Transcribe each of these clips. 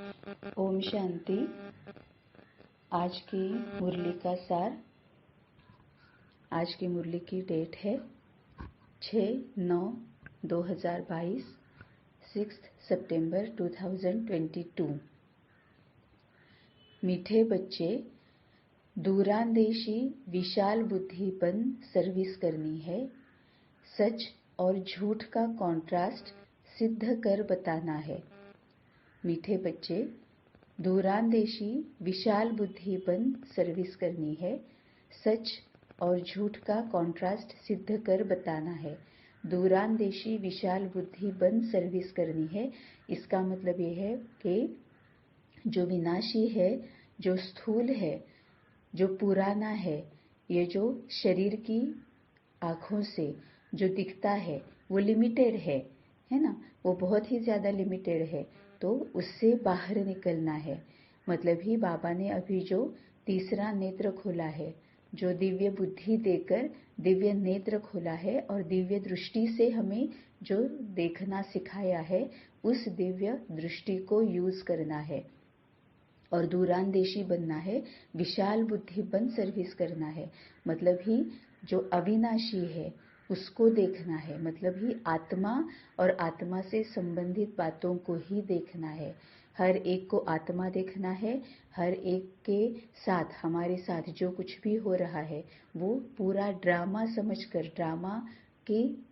ओम शांति। आज की मुरली का सार। आज की मुरली की डेट है 6/9/2022, 6 सितंबर 2022। मीठे बच्चे, दूरांदेशी विशाल बुद्धिपन सर्विस करनी है। सच और झूठ का कॉन्ट्रास्ट सिद्ध कर बताना है। मीठे बच्चे, दूरांदेशी विशाल बुद्धिपन सर्विस करनी है। सच और झूठ का कॉन्ट्रास्ट सिद्ध कर बताना है। दूरांदेशी विशाल बुद्धिपन सर्विस करनी है, इसका मतलब ये है कि जो विनाशी है, जो स्थूल है, जो पुराना है, ये जो शरीर की आँखों से जो दिखता है वो लिमिटेड है ना, वो बहुत ही ज़्यादा लिमिटेड है। तो उससे बाहर निकलना है। मतलब ही बाबा ने अभी जो तीसरा नेत्र खोला है, जो दिव्य बुद्धि देकर दिव्य नेत्र खोला है और दिव्य दृष्टि से हमें जो देखना सिखाया है, उस दिव्य दृष्टि को यूज करना है और दूरांदेशी बनना है। विशाल बुद्धिपन सर्विस करना है, मतलब ही जो अविनाशी है उसको देखना है। मतलब ही आत्मा और आत्मा से संबंधित बातों को ही देखना है। हर एक को आत्मा देखना है। हर एक के साथ, हमारे साथ जो कुछ भी हो रहा है वो पूरा ड्रामा समझकर, ड्रामा की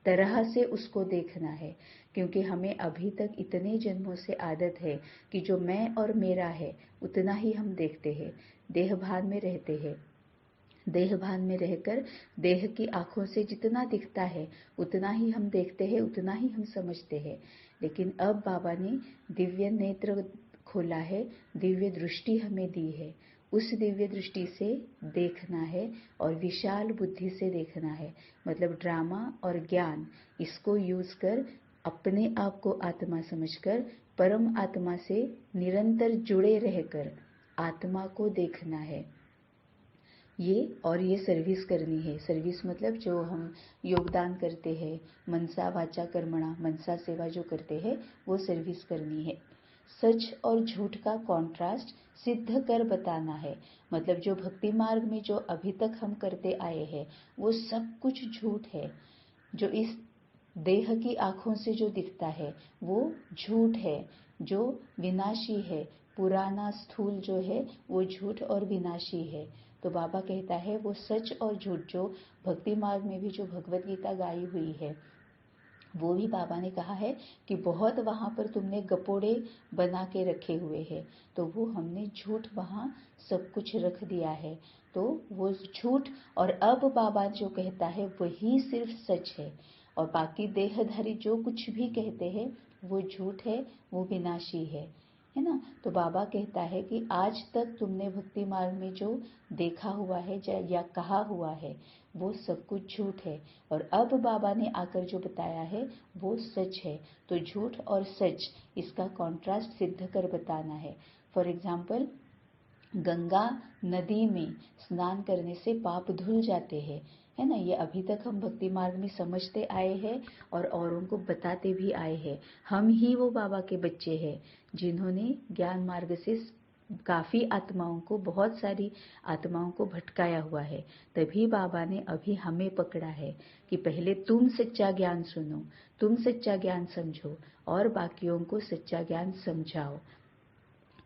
तरह से उसको देखना है। क्योंकि हमें अभी तक इतने जन्मों से आदत है कि जो मैं और मेरा है उतना ही हम देखते हैं। देह भान में रहते हैं। देह भान में रहकर देह की आंखों से जितना दिखता है उतना ही हम देखते हैं, उतना ही हम समझते हैं। लेकिन अब बाबा ने दिव्य नेत्र खोला है, दिव्य दृष्टि हमें दी है। उस दिव्य दृष्टि से देखना है और विशाल बुद्धि से देखना है। मतलब ड्रामा और ज्ञान, इसको यूज कर अपने आप को आत्मा समझकर परम आत्मा से निरंतर जुड़े रहकर आत्मा को देखना है। ये सर्विस करनी है। सर्विस मतलब जो हम योगदान करते हैं, मनसा वाचा कर्मणा, मनसा सेवा जो करते हैं वो सर्विस करनी है। सच और झूठ का कॉन्ट्रास्ट सिद्ध कर बताना है। मतलब जो भक्ति मार्ग में जो अभी तक हम करते आए हैं वो सब कुछ झूठ है। जो इस देह की आंखों से जो दिखता है वो झूठ है, जो विनाशी है, पुराना स्थूल जो है वो झूठ और विनाशी है। तो बाबा कहता है वो सच और झूठ, जो भक्ति मार्ग में भी जो भगवत गीता गाई हुई है वो भी बाबा ने कहा है कि बहुत वहां पर तुमने गपोड़े बना के रखे हुए हैं, तो वो हमने झूठ वहां सब कुछ रख दिया है। तो वो झूठ, और अब बाबा जो कहता है वही सिर्फ सच है और बाकी देहधारी जो कुछ भी कहते हैं वो झूठ है, वो विनाशी है ना। तो बाबा कहता है कि आज तक तुमने भक्ति मार्ग में जो देखा हुआ है या कहा हुआ है वो सब कुछ झूठ है, और अब बाबा ने आकर जो बताया है वो सच है। तो झूठ और सच, इसका कॉन्ट्रास्ट सिद्ध कर बताना है। फॉर एग्जाम्पल, गंगा नदी में स्नान करने से पाप धुल जाते हैं, है ना। ये अभी तक हम भक्ति मार्ग में समझते आए हैं और औरों को बताते भी आए हैं। हम ही वो बाबा के बच्चे हैं जिन्होंने ज्ञान मार्ग से काफी आत्माओं को, बहुत सारी आत्माओं को भटकाया हुआ है। तभी बाबा ने अभी हमें पकड़ा है कि पहले तुम सच्चा ज्ञान सुनो, तुम सच्चा ज्ञान समझो और बाकियों को सच्चा ज्ञान समझाओ।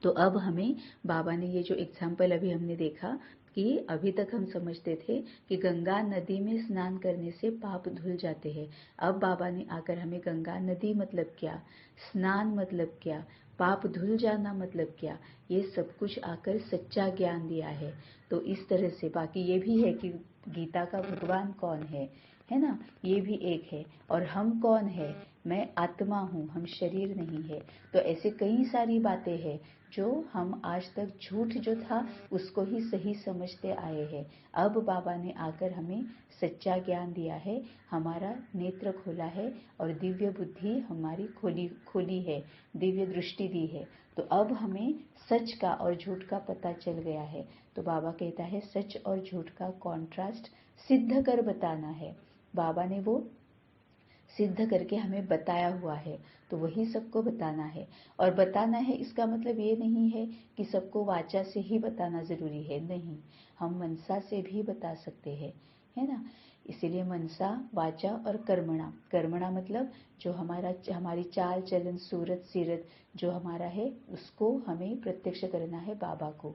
तो अब हमें बाबा ने ये जो एग्जाम्पल अभी हमने देखा कि अभी तक हम समझते थे कि गंगा नदी में स्नान करने से पाप धुल जाते हैं। अब बाबा ने आकर हमें गंगा नदी मतलब क्या, स्नान मतलब क्या, पाप धुल जाना मतलब क्या, ये सब कुछ आकर सच्चा ज्ञान दिया है। तो इस तरह से बाकी ये भी है कि गीता का भगवान कौन है ना, ये भी एक है। और हम कौन है, मैं आत्मा हूँ, हम शरीर नहीं है। तो ऐसे कई सारी बातें हैं जो हम आज तक झूठ जो था उसको ही सही समझते आए हैं। अब बाबा ने आकर हमें सच्चा ज्ञान दिया है, हमारा नेत्र खोला है और दिव्य बुद्धि हमारी खोली है, दिव्य दृष्टि दी है। तो अब हमें सच का और झूठ का पता चल गया है। तो बाबा कहता है सच और झूठ का कॉन्ट्रास्ट सिद्ध कर बताना है। बाबा ने वो सिद्ध करके हमें बताया हुआ है, तो वही सबको बताना है। और बताना है इसका मतलब ये नहीं है कि सबको वाचा से ही बताना जरूरी है, नहीं, हम मनसा से भी बता सकते हैं, है ना। इसीलिए मनसा, वाचा और कर्मणा। कर्मणा मतलब जो हमारी चाल चलन सूरत सीरत जो हमारा है उसको हमें प्रत्यक्ष करना है बाबा को।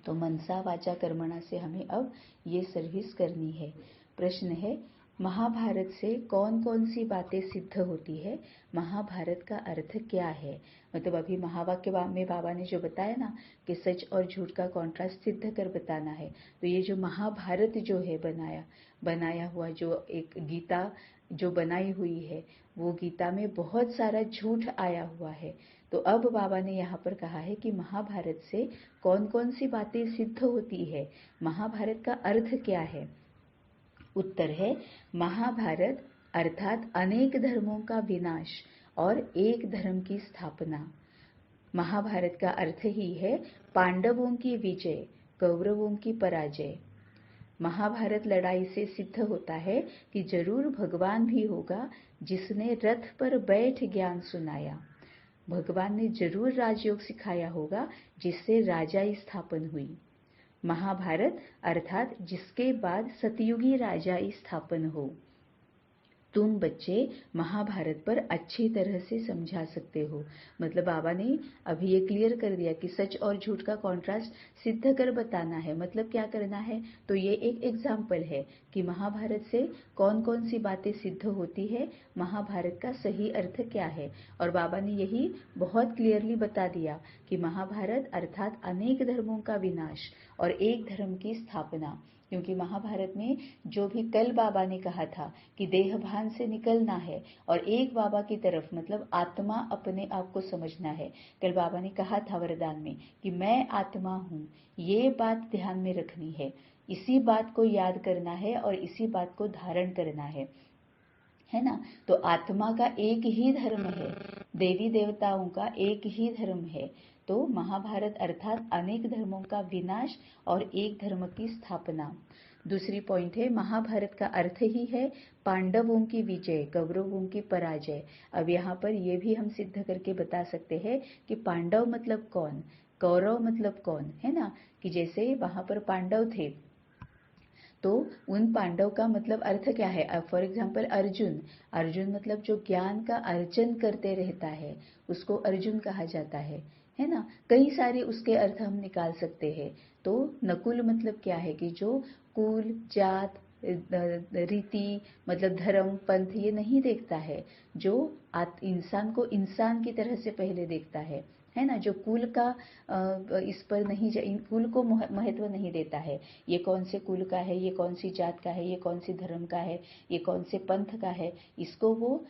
तो मनसा वाचा कर्मणा से हमें अब ये सर्विस करनी है। प्रश्न है, महाभारत से कौन कौन सी बातें सिद्ध होती है, महाभारत का अर्थ क्या है। मतलब अभी महावाक्य में बाबा ने जो बताया ना कि सच और झूठ का कॉन्ट्रास्ट सिद्ध कर बताना है, तो ये जो महाभारत जो है बनाया हुआ जो एक गीता जो बनाई हुई है, वो गीता में बहुत सारा झूठ आया हुआ है। तो अब बाबा ने यहाँ पर कहा है कि महाभारत से कौन कौन सी बातें सिद्ध होती है, महाभारत का अर्थ क्या है। उत्तर है, महाभारत अर्थात अनेक धर्मों का विनाश और एक धर्म की स्थापना। महाभारत का अर्थ ही है पांडवों की विजय, कौरवों की पराजय। महाभारत लड़ाई से सिद्ध होता है कि जरूर भगवान भी होगा जिसने रथ पर बैठ ज्ञान सुनाया। भगवान ने जरूर राजयोग सिखाया होगा जिससे राजाई स्थापन हुई। महाभारत अर्थात जिसके बाद सतयुगी राजाई स्थापन हो। तुम बच्चे महाभारत पर अच्छी तरह से समझा सकते हो। मतलब बाबा ने अभी ये क्लियर कर दिया कि सच और झूठ का कॉन्ट्रास्ट सिद्ध कर बताना है। मतलब क्या करना है, तो ये एक एग्जाम्पल है कि महाभारत से कौन कौन सी बातें सिद्ध होती है, महाभारत का सही अर्थ क्या है। और बाबा ने यही बहुत क्लियरली बता दिया कि महाभारत अर्थात अनेक धर्मों का विनाश और एक धर्म की स्थापना। क्योंकि महाभारत में जो भी कल बाबा ने कहा था कि देह भान से निकलना है और एक बाबा की तरफ, मतलब आत्मा अपने आप को समझना है। कल बाबा ने कहा था वरदान में कि मैं आत्मा हूं, ये बात ध्यान में रखनी है, इसी बात को याद करना है और इसी बात को धारण करना है ना। तो आत्मा का एक ही धर्म है, देवी देवताओं का एक ही धर्म है। तो महाभारत अर्थात अनेक धर्मों का विनाश और एक धर्म की स्थापना। दूसरी पॉइंट है, महाभारत का अर्थ ही है पांडवों की विजय, कौरवों की पराजय। अब यहाँ पर यह भी हम सिद्ध करके बता सकते हैं कि पांडव मतलब कौन, कौरव मतलब कौन, है ना। कि जैसे वहां पर पांडव थे तो उन पांडव का मतलब अर्थ क्या है। फॉर एग्जाम्पल अर्जुन, अर्जुन मतलब जो ज्ञान का अर्जन करते रहता है उसको अर्जुन कहा जाता है ना। कई सारे उसके अर्थ हम निकाल सकते हैं। तो नकुल मतलब क्या है कि जो कुल जात रीति मतलब धर्म पंथ ये नहीं देखता है, जो इंसान को इंसान की तरह से पहले देखता है ना। जो कुल का इस पर नहीं, कुल को महत्व नहीं देता है, ये कौन से कुल का है, ये कौन सी जात का है, ये कौन सी धर्म का है, ये कौन से पंथ का है, इसको वो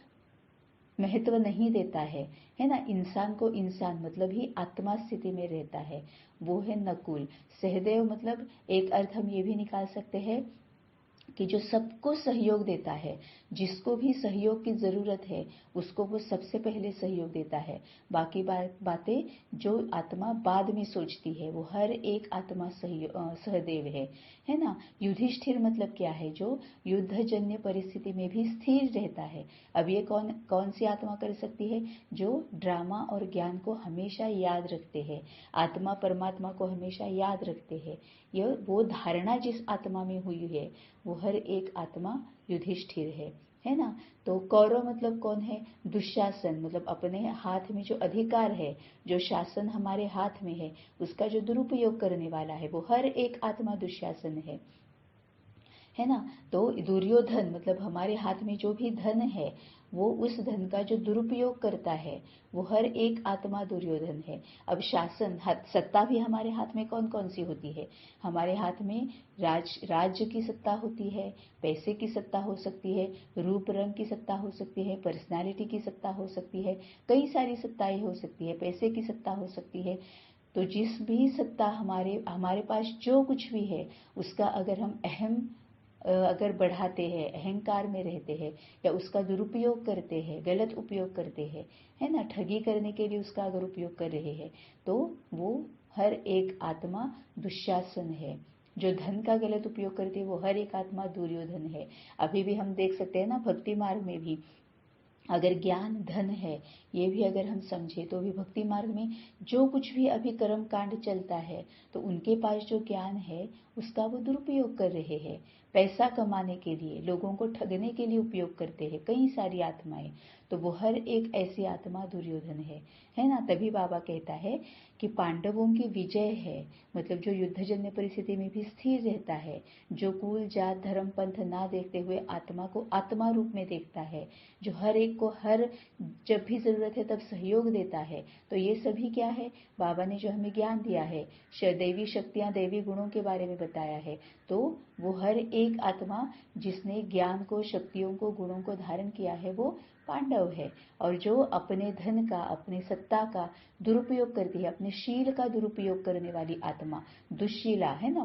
महत्व नहीं देता है ना। इंसान को इंसान मतलब ही आत्मा स्थिति में रहता है, वो है नकुल। सहदेव मतलब एक अर्थ हम ये भी निकाल सकते हैं कि जो सबको सहयोग देता है, जिसको भी सहयोग की जरूरत है उसको वो सबसे पहले सहयोग देता है। बाकी बातें जो आत्मा बाद में सोचती है, वो हर एक आत्मा सहदेव है ना। युधिष्ठिर मतलब क्या है, जो युद्धजन्य परिस्थिति में भी स्थिर रहता है। अब ये कौन कौन सी आत्मा कर सकती है, जो ड्रामा और ज्ञान को हमेशा याद रखते हैं, आत्मा परमात्मा को हमेशा याद रखते हैं। यह वो धारणा जिस आत्मा में हुई है वो हर एक आत्मा युधिष्ठिर है ना। तो कौरव मतलब कौन है, दुशासन मतलब अपने हाथ में जो अधिकार है, जो शासन हमारे हाथ में है उसका जो दुरुपयोग करने वाला है, वो हर एक आत्मा दुशासन है ना। तो दुर्योधन मतलब हमारे हाथ में जो भी धन है वो उस धन का जो दुरुपयोग करता है वो हर एक आत्मा दुर्योधन है। अब शासन सत्ता भी हमारे हाथ में कौन कौन सी होती है, हमारे हाथ में राज्य की सत्ता होती है, पैसे की सत्ता हो सकती है, रूप रंग की सत्ता हो सकती है, पर्सनालिटी की सत्ता हो सकती है, कई सारी सत्ताएं हो सकती है, पैसे की सत्ता हो सकती है। तो जिस भी सत्ता हमारे पास जो कुछ भी है उसका अगर हम अगर बढ़ाते हैं, अहंकार में रहते हैं या उसका दुरुपयोग करते हैं, गलत उपयोग करते हैं, है ना, ठगी करने के लिए उसका अगर उपयोग कर रहे हैं, तो वो हर एक आत्मा दुशासन है। जो धन का गलत उपयोग करती है वो हर एक आत्मा दुर्योधन है। अभी भी हम देख सकते हैं ना, भक्ति मार्ग में भी अगर ज्ञान धन है, ये भी अगर हम समझे तो भी भक्ति मार्ग में जो कुछ भी अभी कर्म कांड चलता है तो उनके पास जो ज्ञान है उसका वो दुरुपयोग कर रहे हैं। पैसा कमाने के लिए, लोगों को ठगने के लिए उपयोग करते हैं कई सारी आत्माएं। तो वो हर एक ऐसी आत्मा दुर्योधन है ना। तभी बाबा कहता है कि पांडवों की विजय है, मतलब जो युद्धजन्य परिस्थिति में भी स्थिर रहता है, जो कुल जात धर्म पंथ ना देखते हुए आत्मा को आत्मा रूप में देखता है, जो हर एक को हर जब भी जरूरत है तब सहयोग देता है। तो ये सभी क्या है, बाबा ने जो हमें ज्ञान दिया है, दैवी शक्तियां दैवी गुणों के बारे में बताया है, तो वो हर एक आत्मा जिसने ज्ञान को, शक्तियों को, गुणों को धारण किया है वो पांडव है। और जो अपने धन का, अपने सत्ता का दुरुपयोग करती है, अपने शील का दुरुपयोग करने वाली आत्मा दुश्शीला है ना।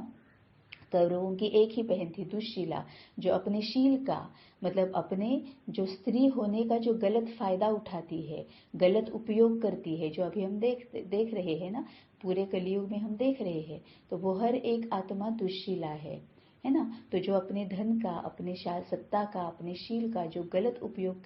कौरवों की एक ही बहन थी दुश्शीला, जो अपने शील का, मतलब अपने जो स्त्री होने का जो गलत फायदा उठाती है, गलत उपयोग करती है, जो अभी हम देख रहे हैं ना, पूरे कलयुग में हम देख रहे हैं। तो वो हर एक आत्मा दुश्शीला है ना। तो जो अपने धन का, अपने सत्ता का, अपने शील का जो गलत उपयोग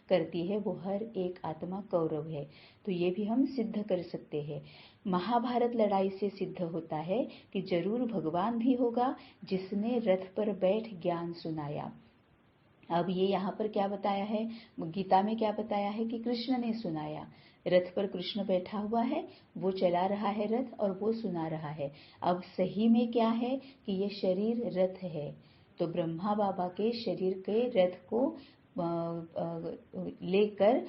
करती है वो हर एक आत्मा कौरव है। तो ये भी हम सिद्ध कर सकते हैं। महाभारत लड़ाई से सिद्ध होता है कि जरूर भगवान भी होगा जिसने रथ पर बैठ ज्ञान सुनाया। अब ये यहाँ पर क्या बताया है, गीता में क्या बताया है कि कृष्ण ने सुनाया। रथ पर कृष्ण बैठा हुआ है, वो चला रहा है रथ और वो सुना रहा है। अब सही में क्या है कि ये शरीर रथ है। तो ब्रह्मा बाबा के शरीर के रथ को लेकर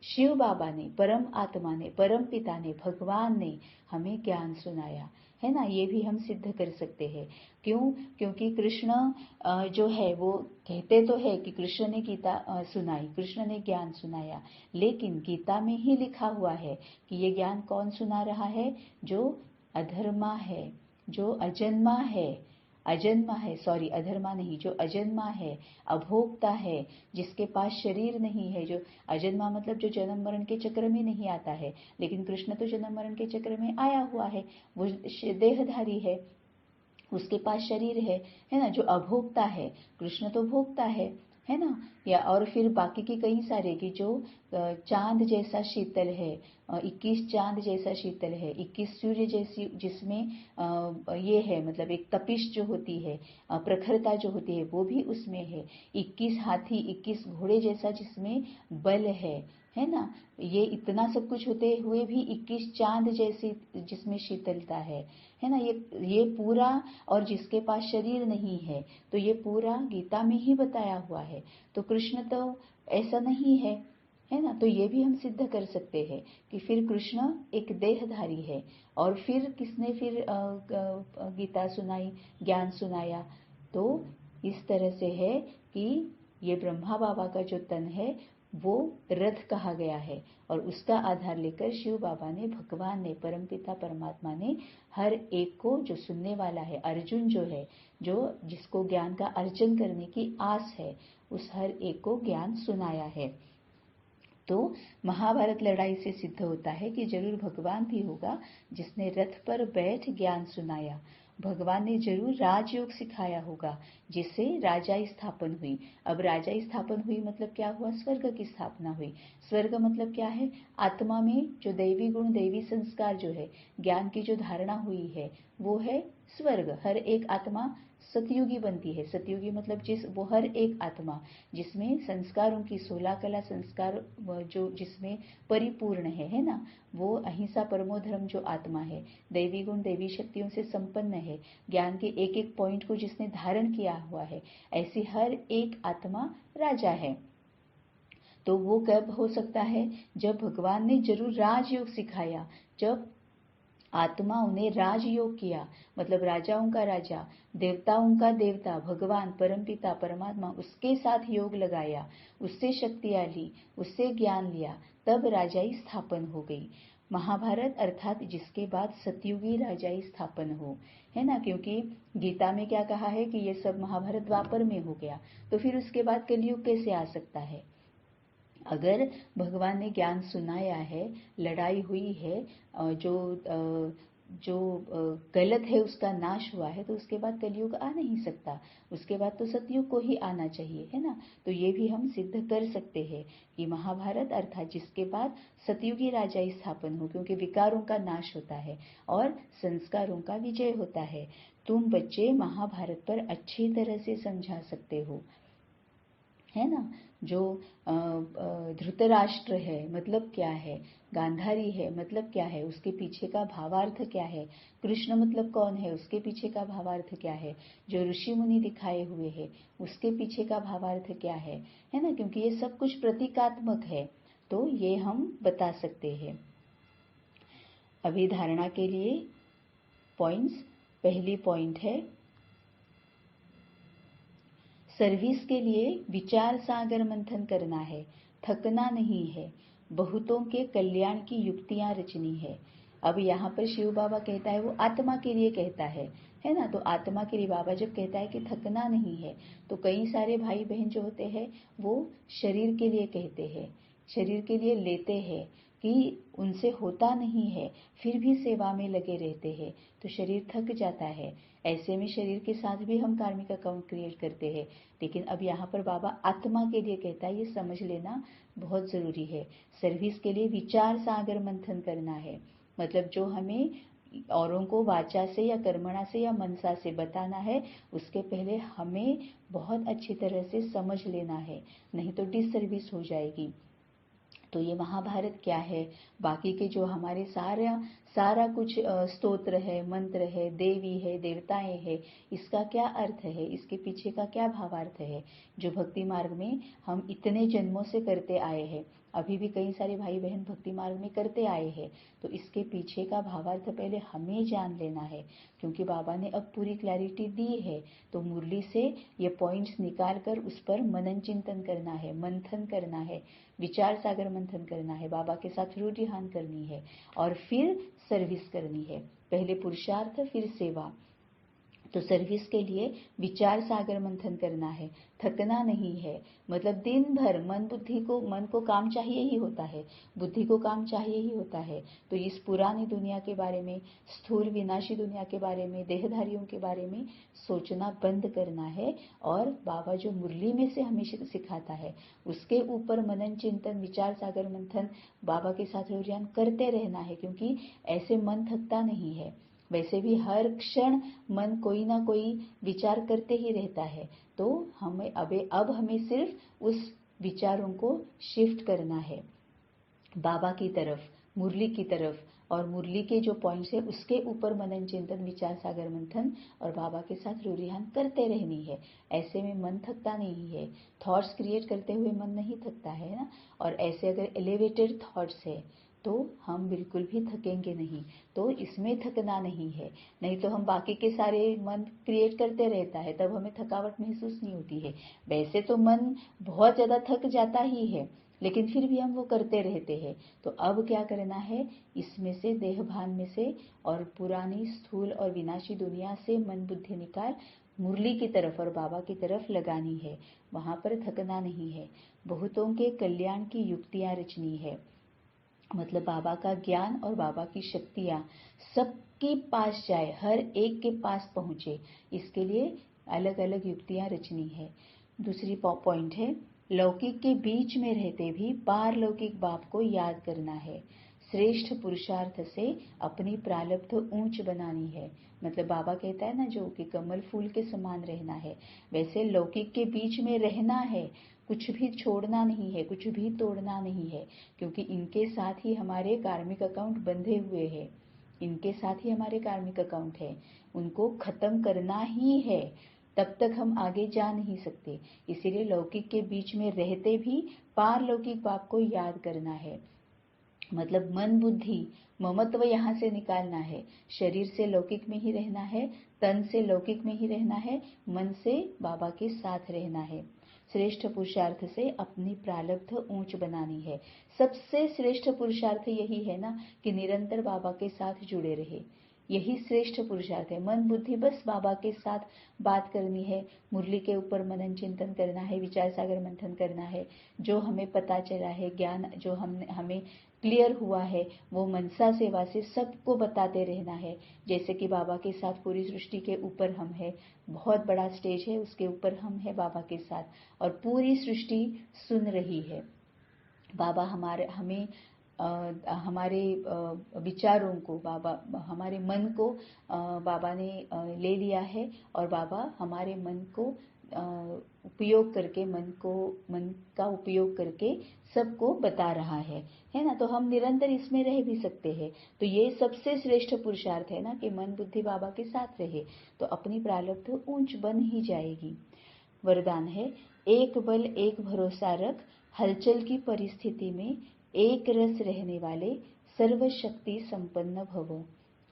शिव बाबा ने, परम आत्मा ने, परम पिता ने, भगवान ने हमें ज्ञान सुनाया है ना। ये भी हम सिद्ध कर सकते हैं। क्यों? क्योंकि कृष्ण जो है वो कहते तो है कि कृष्ण ने गीता सुनाई, कृष्ण ने ज्ञान सुनाया, लेकिन गीता में ही लिखा हुआ है कि ये ज्ञान कौन सुना रहा है? जो अधर्मा है, जो अजन्मा है, सॉरी अधर्मा नहीं, जो अजन्मा है, अभोक्ता है, जिसके पास शरीर नहीं है, जो अजन्मा मतलब जो जन्म मरण के चक्र में नहीं आता है। लेकिन कृष्ण तो जन्म मरण के चक्र में आया हुआ है, वो देहधारी है, उसके पास शरीर है ना। जो अभोक्ता है, कृष्ण तो भोक्ता है ना। या और फिर बाकी के कई सारे की जो चांद जैसा शीतल है, 21 चांद जैसा शीतल है, 21 सूर्य जैसी जिसमें ये है, मतलब एक तपिश जो होती है, प्रखरता जो होती है वो भी उसमें है। 21 हाथी, 21 घोड़े जैसा जिसमें बल है ना। ये इतना सब कुछ होते हुए भी 21 चांद जैसी जिसमें शीतलता है ना। ये पूरा, और जिसके पास शरीर नहीं है, तो ये पूरा गीता में ही बताया हुआ है। तो कृष्ण तो ऐसा नहीं है ना। तो ये भी हम सिद्ध कर सकते हैं कि फिर कृष्ण एक देहधारी है। और फिर किसने फिर गीता सुनाई, ज्ञान सुनाया? तो इस तरह से है कि ये ब्रह्मा बाबा का जो तन है वो रथ कहा गया है, और उसका आधार लेकर शिव बाबा ने, भगवान ने, परमपिता परमात्मा ने हर एक को, जो सुनने वाला है, अर्जुन जो है, जो जिसको ज्ञान का अर्जन करने की आस है, उस हर एक को ज्ञान सुनाया है। तो महाभारत लड़ाई से सिद्ध होता है कि जरूर भगवान भी होगा जिसने रथ पर बैठ ज्ञान सुनाया। भगवान ने जरूर राजयोग सिखाया होगा जिससे राजाई स्थापन हुई। अब राजाई स्थापन हुई मतलब क्या हुआ? स्वर्ग की स्थापना हुई। स्वर्ग मतलब क्या है? आत्मा में जो दैवी गुण, दैवी संस्कार जो है, ज्ञान की जो धारणा हुई है वो है स्वर्ग। हर एक आत्मा सतयुगी बनती है। सतयुगी मतलब वो हर एक आत्मा जिसमें संस्कारों की 16 कला संस्कार जो जिसमें परिपूर्ण है ना, वो अहिंसा परमो धर्म जो आत्मा है, दैवी गुण दैवी शक्तियों से संपन्न है, ज्ञान के एक एक पॉइंट को जिसने धारण किया हुआ है, ऐसी हर एक आत्मा राजा है। तो वो कब हो सकता है? जब भगवान ने जरूर राजयोग सिखाया, जब आत्मा उन्हें राजयोग किया, मतलब राजाओं का राजा, देवताओं का देवता, भगवान परमपिता परमात्मा, उसके साथ योग लगाया, उससे शक्तियां ली, उससे ज्ञान लिया, तब राजाई स्थापन हो गई। महाभारत अर्थात जिसके बाद सतयुगी राजाई स्थापन हो, है ना। क्योंकि गीता में क्या कहा है कि ये सब महाभारत द्वापर में हो गया, तो फिर उसके बाद कलयुग कैसे आ सकता है? अगर भगवान ने ज्ञान सुनाया है, लड़ाई हुई है, जो जो गलत है उसका नाश हुआ है, तो उसके बाद कलयुग आ नहीं सकता, उसके बाद तो सतयुग को ही आना चाहिए, है ना। तो ये भी हम सिद्ध कर सकते हैं कि महाभारत अर्थात जिसके बाद सतयुगी राजा स्थापन हो, क्योंकि विकारों का नाश होता है और संस्कारों का विजय होता है। तुम बच्चे महाभारत पर अच्छी तरह से समझा सकते हो, है ना। जो धृतराष्ट्र है मतलब क्या है, गांधारी है मतलब क्या है, उसके पीछे का भावार्थ क्या है, कृष्ण मतलब कौन है, उसके पीछे का भावार्थ क्या है, जो ऋषि मुनि दिखाए हुए हैं उसके पीछे का भावार्थ क्या है ना, क्योंकि ये सब कुछ प्रतीकात्मक है, तो ये हम बता सकते हैं। अभी धारणा के लिए पॉइंट्स, पहली पॉइंट है सर्विस के लिए विचार सागर मंथन करना है, थकना नहीं है, बहुतों के कल्याण की युक्तियां रचनी है। अब यहाँ पर शिव बाबा कहता है वो आत्मा के लिए कहता है ना। तो आत्मा के लिए बाबा जब कहता है कि थकना नहीं है, तो कई सारे भाई बहन जो होते हैं वो शरीर के लिए कहते हैं, शरीर के लिए लेते हैं कि उनसे होता नहीं है, फिर भी सेवा में लगे रहते हैं, तो शरीर थक जाता है। ऐसे में शरीर के साथ भी हम कार्मिक अकाउंट क्रिएट करते हैं। लेकिन अब यहाँ पर बाबा आत्मा के लिए कहता है, ये समझ लेना बहुत जरूरी है। सर्विस के लिए विचार सागर मंथन करना है, मतलब जो हमें औरों को वाचा से या कर्मणा से या मनसा से बताना है, उसके पहले हमें बहुत अच्छी तरह से समझ लेना है, नहीं तो डिसर्विस हो जाएगी। तो ये महाभारत क्या है, बाकी के जो हमारे सारा कुछ स्तोत्र है, मंत्र है, देवी है, देवताएं है, इसका क्या अर्थ है, इसके पीछे का क्या भावार्थ है, जो भक्ति मार्ग में हम इतने जन्मों से करते आए हैं, अभी भी कई सारे भाई बहन भक्ति मार्ग में करते आए हैं, तो इसके पीछे का भावार्थ पहले हमें जान लेना है, क्योंकि बाबा ने अब पूरी क्लैरिटी दी है। तो मुरली से ये पॉइंट्स निकाल कर उस पर मनन चिंतन करना है, मंथन करना है, विचार सागर मंथन करना है, बाबा के साथ रूढ़िहान करनी है और फिर सर्विस करनी है। पहले पुरुषार्थ फिर सेवा। तो सर्विस के लिए विचार सागर मंथन करना है, थकना नहीं है, मतलब दिन भर मन को काम चाहिए ही होता है, बुद्धि को काम चाहिए ही होता है। तो इस पुरानी दुनिया के बारे में, स्थूल विनाशी दुनिया के बारे में, देहधारियों के बारे में सोचना बंद करना है और बाबा जो मुरली में से हमें सिखाता है उसके ऊपर मनन चिंतन विचार सागर मंथन बाबा के साथ रुझान करते रहना है, क्योंकि ऐसे मन थकता नहीं है। वैसे भी हर क्षण मन कोई ना कोई विचार करते ही रहता है, तो अब हमें सिर्फ उस विचारों को शिफ्ट करना है बाबा की तरफ, मुरली की तरफ, और मुरली के जो पॉइंट्स है उसके ऊपर मनन चिंतन विचार सागर मंथन और बाबा के साथ रूढ़िहान करते रहनी है। ऐसे में मन थकता नहीं है, थॉट्स क्रिएट करते हुए मन नहीं थकता है ना। और ऐसे अगर एलिवेटेड थॉट्स है तो हम बिल्कुल भी थकेंगे नहीं, तो इसमें थकना नहीं है। नहीं तो हम बाकी के सारे मन क्रिएट करते रहता है, तब हमें थकावट महसूस नहीं होती है। वैसे तो मन बहुत ज्यादा थक जाता ही है, लेकिन फिर भी हम वो करते रहते हैं। तो अब क्या करना है, इसमें से देह भान में से और पुरानी स्थूल और विनाशी दुनिया से मन बुद्धि निकाल मुरली की तरफ और बाबा की तरफ लगानी है, वहां पर थकना नहीं है। बहुतों के कल्याण की युक्तियां रचनी है, मतलब बाबा का ज्ञान और बाबा की शक्तियां सबके पास जाए, हर एक के पास पहुंचे, इसके लिए अलग अलग युक्तियां रचनी है। दूसरी पॉइंट है, लौकिक के बीच में रहते भी पारलौकिक बाप को याद करना है, श्रेष्ठ पुरुषार्थ से अपनी प्रारब्ध ऊंच बनानी है। मतलब बाबा कहता है ना जो कि कमल फूल के समान रहना है, वैसे लौकिक के बीच में रहना है, कुछ भी छोड़ना नहीं है, कुछ भी तोड़ना नहीं है, क्योंकि इनके साथ ही हमारे कार्मिक अकाउंट बंधे हुए हैं, इनके साथ ही हमारे कार्मिक अकाउंट है, उनको खत्म करना ही है, तब तक हम आगे जा नहीं सकते। इसीलिए लौकिक के बीच में रहते भी पारलौकिक बाप को याद करना है, मतलब मन बुद्धि ममत्व यहाँ से निकालना है, शरीर से लौकिक में ही रहना है, तन से लौकिक में ही रहना है, मन से बाबा के साथ रहना है। श्रेष्ठ पुरुषार्थ से अपनी प्रारब्ध ऊंच बनानी है। सबसे श्रेष्ठ पुरुषार्थ यही है ना कि निरंतर बाबा के साथ जुड़े रहे, यही श्रेष्ठ पुरुषार्थ है। मन बुद्धि बस बाबा के साथ बात करनी है, मुरली के ऊपर मनन चिंतन करना है, विचार सागर मंथन करना है। जो हमें पता चला है, ज्ञान जो हमें क्लियर हुआ है, वो मनसा सेवा से सबको बताते रहना है। जैसे कि बाबा के साथ पूरी सृष्टि के ऊपर हम है, बहुत बड़ा स्टेज है, उसके ऊपर हम है बाबा के साथ, और पूरी सृष्टि सुन रही है। बाबा हमारे विचारों को, बाबा हमारे मन को बाबा ने ले लिया है, और बाबा हमारे मन को उपयोग करके, मन का उपयोग करके सबको बता रहा है ना। तो हम निरंतर इसमें रह भी सकते हैं। तो ये सबसे श्रेष्ठ पुरुषार्थ है ना, कि मन बुद्धि बाबा के साथ रहे, तो अपनी प्रारब्ध ऊंच बन ही जाएगी। वरदान है, एक बल एक भरोसा रख, हलचल की परिस्थिति में एक रस रहने वाले, सर्वशक्ति संपन्न भव।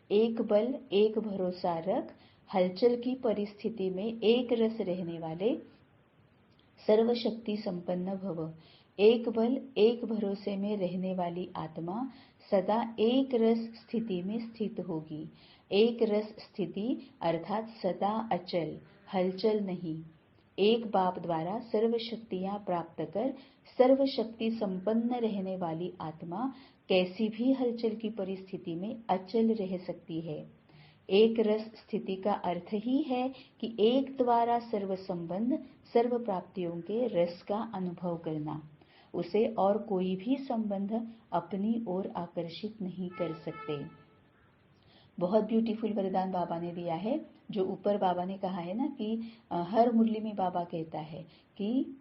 एक बल एक भरोसा रख, हलचल की परिस्थिति में एक रस रहने वाले, सर्वशक्ति संपन्न भव। एक बल एक भरोसे में रहने वाली आत्मा सदा एक रस स्थिति में स्थित होगी। एक रस स्थिति अर्थात सदा अचल, हलचल नहीं। एक बाप द्वारा सर्व शक्तियां प्राप्त कर सर्वशक्ति संपन्न रहने वाली आत्मा कैसी भी हलचल की परिस्थिति में अचल रह सकती है। एक रस स्थिति का अर्थ ही है कि एक द्वारा सर्व संबंध, सर्व प्राप्तियों के रस का अनुभव करना। उसे और कोई भी संबंध अपनी ओर आकर्षित नहीं कर सकते। बहुत ब्यूटीफुल वरदान बाबा ने दिया है। जो ऊपर बाबा ने कहा है ना कि हर मुरली में बाबा कहता है कि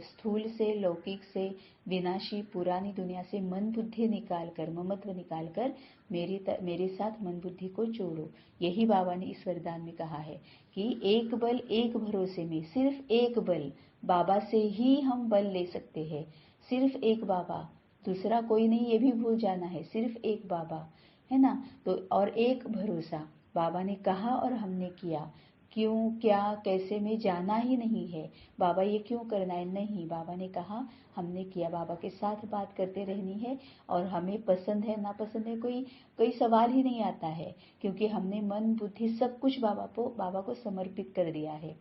स्थूल से, लौकिक से, विनाशी पुरानी दुनिया से मन बुद्धि निकाल कर, ममत्व निकाल कर मेरे साथ मन बुद्धि को जोड़ो। यही बाबा ने इस वरदान में कहा है कि एक बल एक भरोसे में, सिर्फ एक बल, बाबा से ही हम बल ले सकते हैं। सिर्फ एक बाबा, दूसरा कोई नहीं, ये भी भूल जाना है। सिर्फ एक बाबा, है ना। तो और एक भरोसा, बाबा ने कहा और हमने किया। क्यों, क्या, कैसे में जाना ही नहीं है। बाबा ये क्यों करना है, नहीं, बाबा ने कहा, हमने किया। बाबा के साथ बात करते रहनी है, और हमें पसंद है ना पसंद है कोई सवाल ही नहीं आता है, क्योंकि हमने मन बुद्धि सब कुछ बाबा को समर्पित कर दिया है।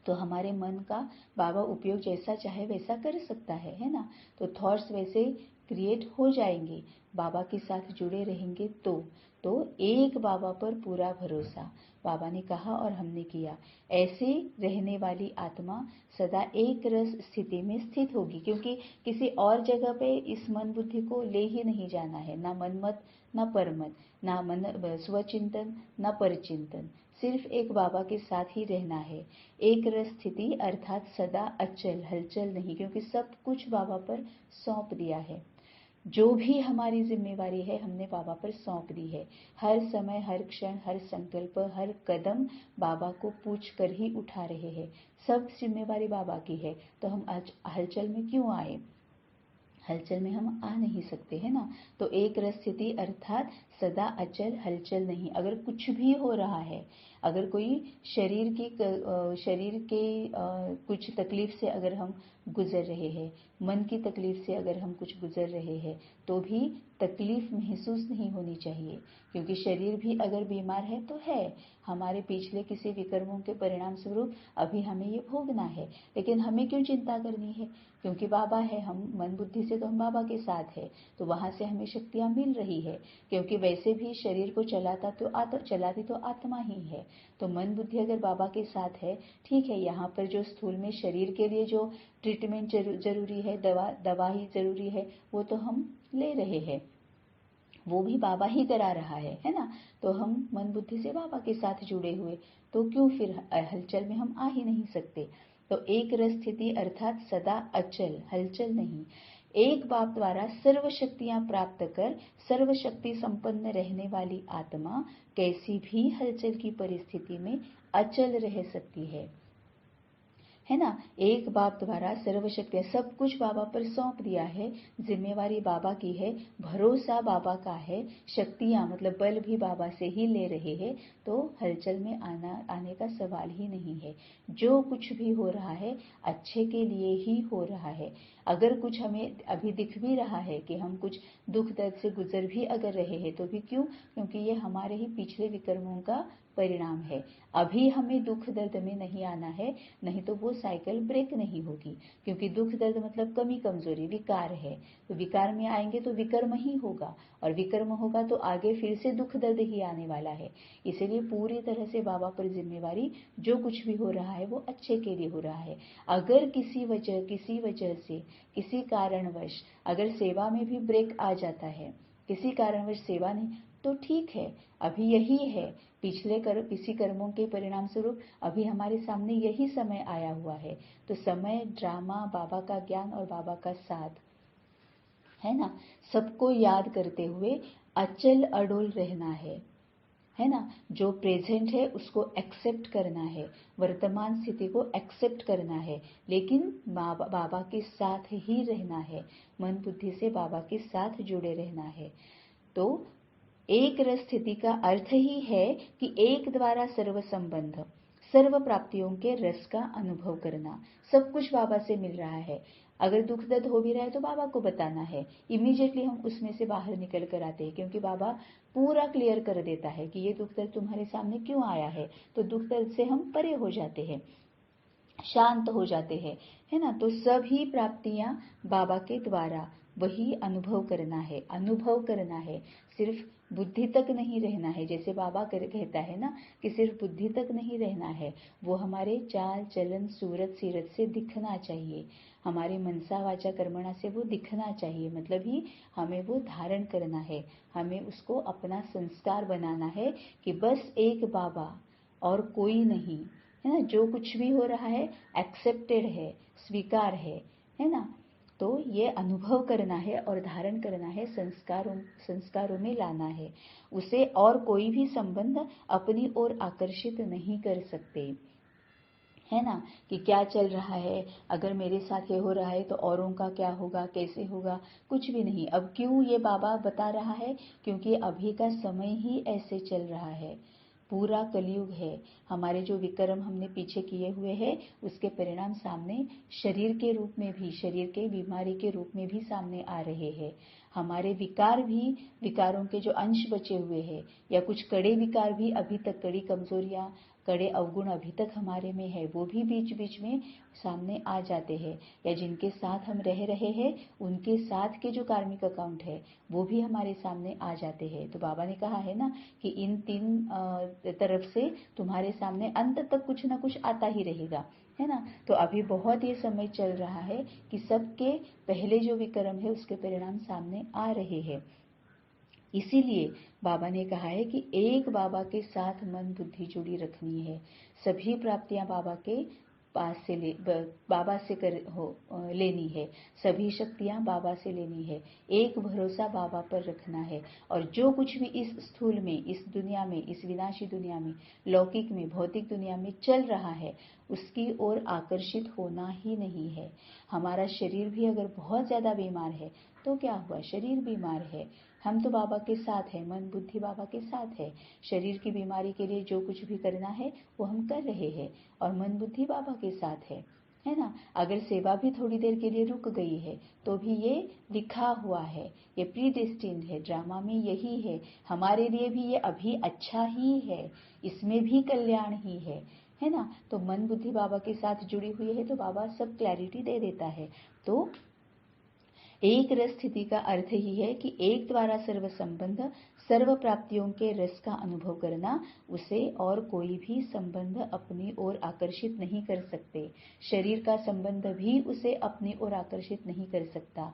तो हमारे मन का बाबा उपयोग जैसा चाहे वैसा कर सकता है ना। तो थॉट्स वैसे क्रिएट हो जाएंगे, बाबा के साथ जुड़े रहेंगे। तो एक बाबा पर पूरा भरोसा, बाबा ने कहा और हमने किया। ऐसे रहने वाली आत्मा सदा एक रस स्थिति में स्थित होगी, क्योंकि किसी और जगह पे इस मन बुद्धि को ले ही नहीं जाना है। ना मनमत, ना परमत, ना मन स्वचिंतन, ना परचिंतन, सिर्फ एक बाबा के साथ ही रहना है। एक रस स्थिति अर्थात सदा अचल, हलचल नहीं, क्योंकि सब कुछ बाबा पर सौंप दिया है। जो भी हमारी जिम्मेवारी है हमने बाबा पर सौंप दी है। हर समय, हर क्षण, हर संकल्प, हर कदम बाबा को पूछ कर ही उठा रहे हैं। सब जिम्मेवारी बाबा की है। तो हम आज हलचल में क्यों आए, हलचल में हम आ नहीं सकते, है ना। तो एक रस स्थिति अर्थात सदा अचल, हलचल नहीं। अगर कुछ भी हो रहा है, अगर कोई शरीर के कुछ तकलीफ से अगर हम गुजर रहे हैं, मन की तकलीफ से अगर हम कुछ गुजर रहे हैं, तो भी तकलीफ महसूस नहीं होनी चाहिए, क्योंकि शरीर भी अगर बीमार है तो है, हमारे पिछले किसी विकर्मों के परिणाम स्वरूप अभी हमें ये भोगना है। लेकिन हमें क्यों चिंता करनी है, क्योंकि बाबा है। हम मन बुद्धि से तो हम बाबा के साथ है, तो वहां से हमें शक्तियां मिल रही है। क्योंकि वैसे भी शरीर को चलाती तो आत्मा ही है। तो मन बुद्धि अगर बाबा के साथ है, ठीक है। यहाँ पर जो स्थूल में शरीर के लिए जो ट्रीटमेंट जरूरी है, दवा ही जरूरी है, वो तो हम ले रहे हैं, वो भी बाबा ही करा रहा है ना। तो हम मन बुद्धि से बाबा के साथ जुड़े हुए, तो क्यों फिर हलचल में हम आ ही नहीं सकते। तो एक रस स्थिति अर्थात सदा अचल, हलचल नहीं। एक बाप द्वारा सर्व शक्तियां प्राप्त कर सर्वशक्ति संपन्न रहने वाली आत्मा कैसी भी हलचल की परिस्थिति में अचल रह सकती है है ना। एक बाप द्वारा सर्वशक्तियां, सब कुछ बाबा पर सौंप दिया है, जिम्मेवारी बाबा की है, भरोसा बाबा का है, शक्तियां मतलब बल भी बाबा से ही ले रहे हैं, तो हलचल में आने का सवाल ही नहीं है। जो कुछ भी हो रहा है अच्छे के लिए ही हो रहा है। अगर कुछ हमें अभी दिख भी रहा है कि हम कुछ दुख दर्द से गुजर भी अगर रहे हैं, तो भी क्यों? क्योंकि ये हमारे ही पिछले विकर्मों का परिणाम है। अभी हमें दुख दर्द में नहीं आना है, नहीं तो वो साइकिल ब्रेक नहीं होगी। क्योंकि दुख दर्द मतलब कमी कमजोरी, विकार है। तो विकार में आएंगे तो विकर्म ही होगा, और विकर्म होगा तो आगे फिर से दुख दर्द ही आने वाला है। इसीलिए पूरी तरह से बाबा पर जिम्मेवारी, जो कुछ भी हो रहा है वो अच्छे के लिए हो रहा है। अगर किसी वजह से, किसी कारणवश अगर सेवा में भी ब्रेक आ जाता है, किसी कारणवश सेवा नहीं, तो ठीक है, अभी यही है, पिछले किसी कर्मों के परिणाम स्वरूप अभी हमारे सामने यही समय आया हुआ है। तो समय, ड्रामा, बाबा का ज्ञान और बाबा का साथ, है ना, सबको याद करते हुए अचल अडोल रहना है ना। जो प्रेजेंट है उसको एक्सेप्ट करना है, वर्तमान स्थिति को एक्सेप्ट करना है, लेकिन बाबा के साथ ही रहना है, मन बुद्धि से बाबा के साथ जुड़े रहना है। तो एक रस स्थिति का अर्थ ही है कि एक द्वारा सर्व संबंध, सर्व प्राप्तियों के रस का अनुभव करना। सब कुछ बाबा से मिल रहा है। अगर दुख दर्द हो भी रहा है तो बाबा को बताना है, इमीडिएटली हम उसमें से बाहर निकल कर आते हैं, क्योंकि बाबा पूरा क्लियर कर देता है कि ये दुख दर्द तुम्हारे सामने क्यों आया है। तो दुख दर्द से हम परे हो जाते हैं, शांत हो जाते हैं, है ना। तो सभी प्राप्तियां बाबा के द्वारा, वही अनुभव करना है, सिर्फ बुद्धि तक नहीं रहना है। जैसे बाबा कहता है ना कि सिर्फ बुद्धि तक नहीं रहना है, वो हमारे चाल चलन सूरत सीरत से दिखना चाहिए, हमारे मनसा वाचा कर्मणा से वो दिखना चाहिए। मतलब ही हमें वो धारण करना है, हमें उसको अपना संस्कार बनाना है कि बस एक बाबा और कोई नहीं, है ना। जो कुछ भी हो रहा है एक्सेप्टेड है, स्वीकार है ना। तो ये अनुभव करना है और धारण करना है, संस्कारों में लाना है। उसे और कोई भी संबंध अपनी ओर आकर्षित नहीं कर सकते, है ना। कि क्या चल रहा है, अगर मेरे साथ ये हो रहा है तो औरों का क्या होगा, कैसे होगा, कुछ भी नहीं। अब क्यों ये बाबा बता रहा है? क्योंकि अभी का समय ही ऐसे चल रहा है, पूरा कलयुग है। हमारे जो विकर्म हमने पीछे किए हुए हैं उसके परिणाम सामने शरीर के रूप में भी, शरीर के बीमारी के रूप में भी सामने आ रहे हैं। हमारे विकार भी, विकारों के जो अंश बचे हुए हैं, या कुछ कड़े विकार भी अभी तक, कड़ी कमजोरियां, कड़े अवगुण अभी तक हमारे में है, वो भी बीच बीच में सामने आ जाते हैं। या जिनके साथ हम रह रहे हैं उनके साथ के जो कार्मिक अकाउंट है वो भी हमारे सामने आ जाते हैं। तो बाबा ने कहा है ना कि इन तीन तरफ से तुम्हारे सामने अंत तक कुछ ना कुछ आता ही रहेगा, है ना। तो अभी बहुत ये समय चल रहा है कि सबके पहले जो विक्रम है उसके परिणाम सामने आ रहे हैं। इसीलिए बाबा ने कहा है कि एक बाबा के साथ मन बुद्धि जुड़ी रखनी है, सभी प्राप्तियां बाबा के पास से बाबा से लेनी है, सभी शक्तियां बाबा से लेनी है, एक भरोसा बाबा पर रखना है। और जो कुछ भी इस स्थूल में, इस दुनिया में, इस विनाशी दुनिया में, लौकिक में, भौतिक दुनिया में चल रहा है उसकी ओर आकर्षित होना ही नहीं है। हमारा शरीर भी अगर बहुत ज्यादा बीमार है तो क्या हुआ, शरीर बीमार है, हम तो बाबा के साथ है, मन बुद्धि बाबा के साथ है। शरीर की बीमारी के लिए जो कुछ भी करना है वो हम कर रहे हैं, और मन बुद्धि बाबा के साथ है ना। अगर सेवा भी थोड़ी देर के लिए रुक गई है तो भी ये लिखा हुआ है, ये प्रीडेस्टिन्ड है, ड्रामा में यही है, हमारे लिए भी ये अभी अच्छा ही है, इसमें भी कल्याण ही है ना। तो मन बुद्धि बाबा के साथ जुड़ी हुई है तो बाबा सब क्लैरिटी दे देता है। तो एक रस स्थिति का अर्थ ही है कि एक द्वारा सर्व संबंध, सर्व प्राप्तियों के रस का अनुभव करना, उसे और कोई भी संबंध अपनी ओर आकर्षित नहीं कर सकते। शरीर का संबंध भी उसे अपनी ओर आकर्षित नहीं कर सकता,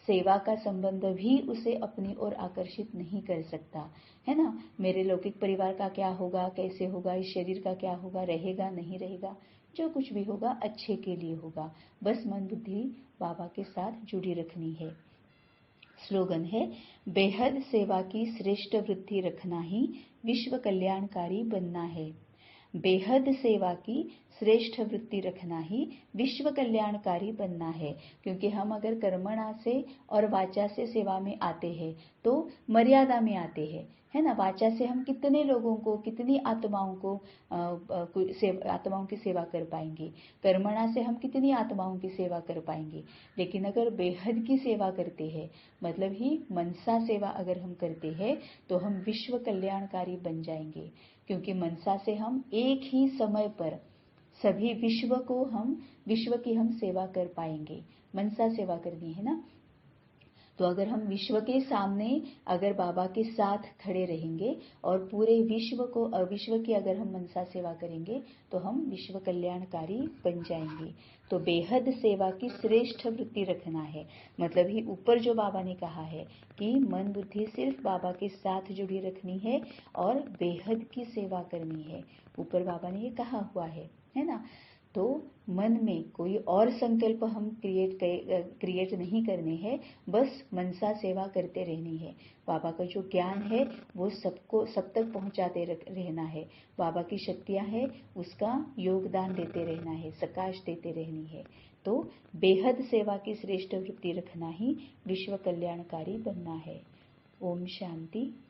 सेवा का संबंध भी उसे अपनी ओर आकर्षित नहीं कर सकता, है ना। मेरे लौकिक परिवार का क्या होगा, कैसे होगा, इस शरीर का क्या होगा, रहेगा नहीं रहेगा, जो कुछ भी होगा अच्छे के लिए होगा, बस मन बुद्धि बाबा के साथ जुड़ी रखनी है। स्लोगन है, बेहद सेवा की श्रेष्ठ वृत्ति रखना ही विश्व कल्याणकारी बनना है। बेहद सेवा की श्रेष्ठ वृत्ति रखना ही विश्व कल्याणकारी बनना है। क्योंकि हम अगर कर्मणा से और वाचा से सेवा में आते हैं तो मर्यादा में आते हैं, है ना। वाचा से हम कितने लोगों को, कितनी आत्माओं को आत्माओं की सेवा कर पाएंगे, कर्मणा से हम कितनी आत्माओं की सेवा कर पाएंगे। लेकिन अगर बेहद की सेवा करते हैं, मतलब ही मनसा सेवा अगर हम करते हैं तो हम विश्व कल्याणकारी बन जाएंगे। क्योंकि मनसा से हम एक ही समय पर सभी विश्व की हम सेवा कर पाएंगे। मनसा सेवा करनी है ना। तो अगर हम विश्व के सामने अगर बाबा के साथ खड़े रहेंगे और पूरे विश्व की अगर हम मनसा सेवा करेंगे तो हम विश्व कल्याणकारी बन जाएंगे। तो बेहद सेवा की श्रेष्ठ वृत्ति रखना है। मतलब ही ऊपर जो बाबा ने कहा है कि मन बुद्धि सिर्फ बाबा के साथ जुड़ी रखनी है और बेहद की सेवा करनी है। ऊपर बाबा ने ये कहा हुआ है ना। तो मन में कोई और संकल्प हम क्रिएट नहीं करने हैं, बस मनसा सेवा करते रहनी है। बाबा का जो ज्ञान है वो सब तक पहुंचाते रहना है। बाबा की शक्तियां है उसका योगदान देते रहना है, प्रकाश देते रहनी है। तो बेहद सेवा की श्रेष्ठ वृत्ति रखना ही विश्व कल्याणकारी बनना है। ओम शांति।